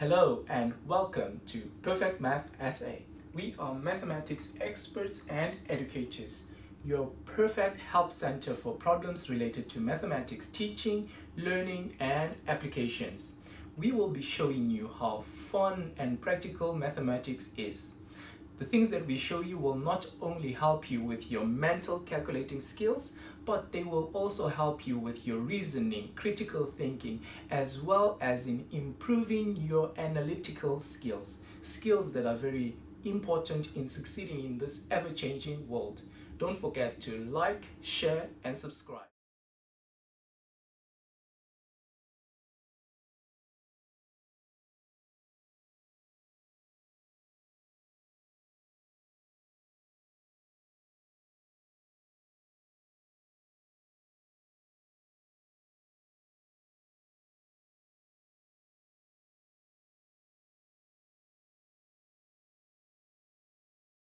Hello and welcome to PerfectMathSA. We are mathematics experts and educators, your perfect help center for problems related to mathematics teaching, learning, and applications. We will be showing you how fun and practical mathematics is. The things that we show you will not only help you with your mental calculating skills, but they will also help you with your reasoning, critical thinking, as well as in improving your analytical skills. Skills that are very important in succeeding in this ever-changing world. Don't forget to like, share, and subscribe.